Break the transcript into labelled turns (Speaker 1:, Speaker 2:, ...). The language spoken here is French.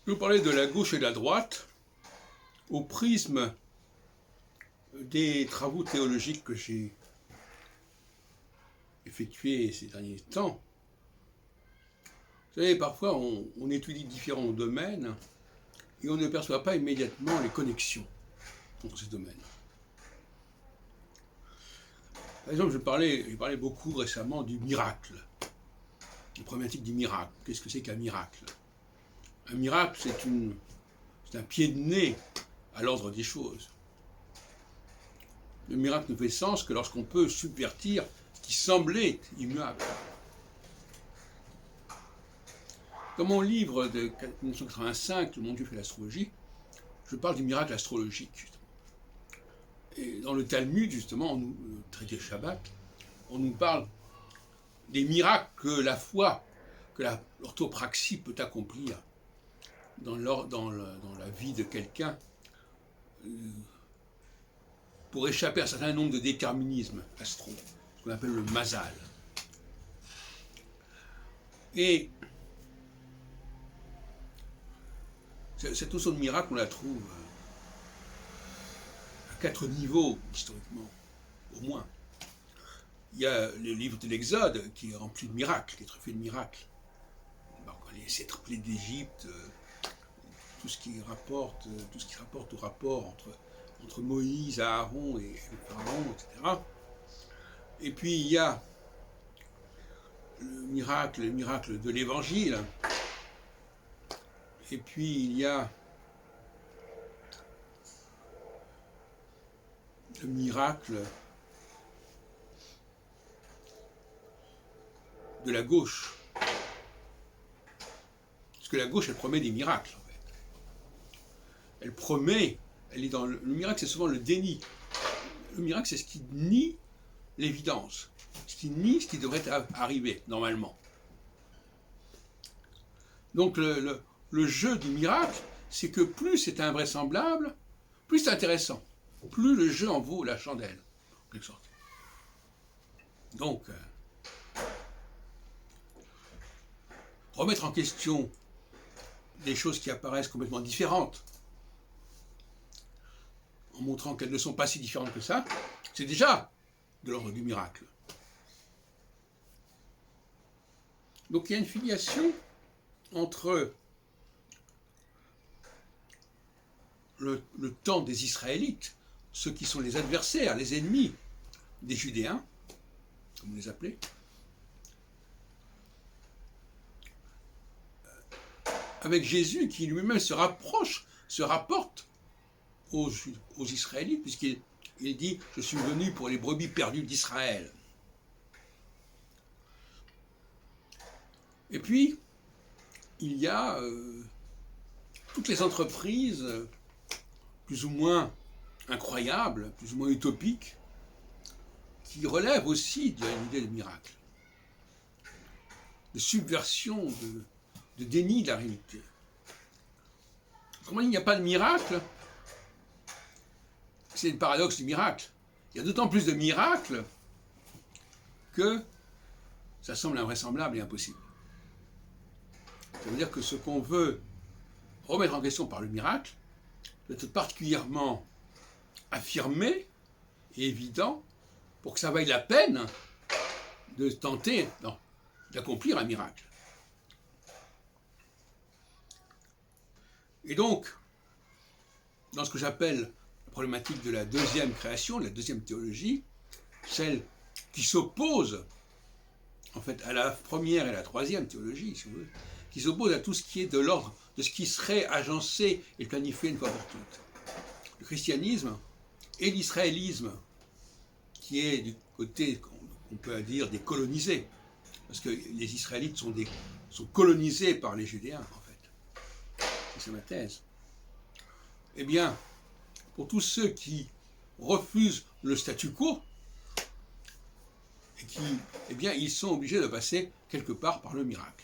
Speaker 1: Je vais vous parler de la gauche et de la droite au prisme des travaux théologiques que j'ai effectués ces derniers temps. Vous savez, parfois on étudie différents domaines et on ne perçoit pas immédiatement les connexions entre ces domaines. Par exemple, j'ai parlé beaucoup récemment du miracle, la problématique du miracle. Qu'est-ce que c'est qu'un miracle? Un miracle, c'est un pied de nez à l'ordre des choses. Le miracle ne fait sens que lorsqu'on peut subvertir ce qui semblait immuable. Dans mon livre de 1985, Le Mon Dieu fait l'astrologie, je parle du miracle astrologique. Justement. Et dans le Talmud, justement, le traité Shabbat, on nous parle des miracles que la foi, que l'orthopraxie peut accomplir dans la vie de quelqu'un pour échapper à un certain nombre de déterminismes astro, ce qu'on appelle le mazal. Et cette notion de miracle, on la trouve à 4 niveaux, historiquement, au moins. Il y a le livre de l'Exode qui est rempli de miracles, qui est truffé de miracles. Les 7 plaies d'Égypte, tout ce qui rapporte au rapport entre Moïse, Aaron et le Pharaon, etc. Et puis il y a le miracle de l'Évangile. Et puis il y a le miracle de la gauche. Parce que la gauche, elle promet des miracles, en fait. Elle promet, elle est dans le miracle, c'est souvent le déni. Le miracle, c'est ce qui nie l'évidence, ce qui nie ce qui devrait arriver, normalement. Donc le jeu du miracle, c'est que plus c'est invraisemblable, plus c'est intéressant. Plus le jeu en vaut la chandelle, en quelque sorte. Donc, remettre en question des choses qui apparaissent complètement différentes, en montrant qu'elles ne sont pas si différentes que ça, c'est déjà de l'ordre du miracle. Donc il y a une filiation entre le temps des Israélites, ceux qui sont les adversaires, les ennemis des Judéens, comme vous les appelez, avec Jésus qui lui-même se rapporte aux Israélites, puisqu'il dit « Je suis venu pour les brebis perdues d'Israël ». Et puis, il y a toutes les entreprises plus ou moins incroyables, plus ou moins utopiques, qui relèvent aussi d'une idée de miracle, de subversion, de déni de la réalité. Comment il n'y a pas de miracle? C'est le paradoxe du miracle. Il y a d'autant plus de miracles que ça semble invraisemblable et impossible. Ça veut dire que ce qu'on veut remettre en question par le miracle doit être particulièrement affirmé et évident pour que ça vaille la peine de tenter d'accomplir un miracle. Et donc, dans ce que j'appelle la problématique de la deuxième création, de la deuxième théologie, celle qui s'oppose en fait à la première et la troisième théologie, si vous voulez, qui s'oppose à tout ce qui est de l'ordre de ce qui serait agencé et planifié une fois pour toutes. Le christianisme et l'israélisme, qui est du côté, on peut dire, des colonisés, parce que les Israélites sont colonisés par les Judéens, en fait. C'est ma thèse. Eh bien, pour tous ceux qui refusent le statu quo, et qui, eh bien, ils sont obligés de passer quelque part par le miracle.